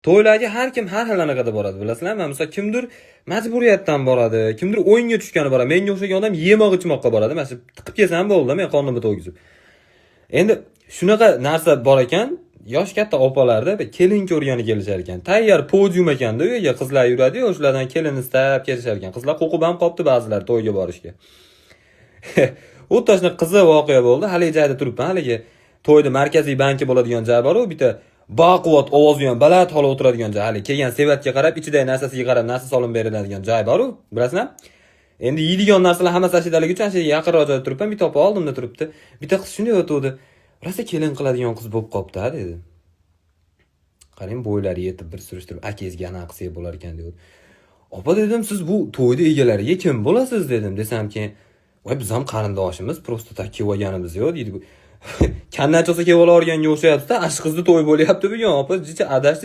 To'ylarga har kim har xil anaqada boradi, bilasizlarmi? Masalan, kimdir majburiyatdan boradi, kimdir o'yinga tushgani boradi. Menga o'xshagan odam yemoq ichmoqqa boradi. Mana shu tiqib kelsam bo'ldi, men qornimni to'ygizib. Endi shunaqa narsa bor ekan, yosh katta opalarda kelin ko'rgani kelishar ekan. Tayyor podium ekanda, uyga qizlar yuradi-yu, o'shalardan kelin istab kelishar ekan. Qizlar qo'qib ham qopti ba'zilar to'yga borishga. O'tashni qizi voqea bo'ldi. Haligi joyda turibman, haligi to'yda markaziy banki bo'ladigan joy bor-ku, bitta baquvvat ovozi ham baland holda o'tiradigan joy. Hali kelgan sevatga qarab, ichidagi narsasiga qarab narsa solib beriladigan joy bor-ku, bilasizlar? Endi yeydigan narsalar hammasi ashidaligi uchun shu yaqinroq joyda turibman, bitta opa oldimda turibdi. Bitta qiz shunday o'tdi. Rosa kelin qiladigan qiz bo'lib qopti-a dedi. Qarang, bo'ylari yetib bir surishtirib, akangizga anaqa qilsak bo'lar ekan dedi. Opa dedim, siz bu to'yda egalariga kim bo'lasiz dedim. Desamki, voy biz ham qarindoshimiz, prosta tak kelganimiz yo'q deydi. Kandan cho'sa kelib olganga o'xshayapti-da, ash qizni to'y bo'lyapti bugun. Opa jicha adashdi.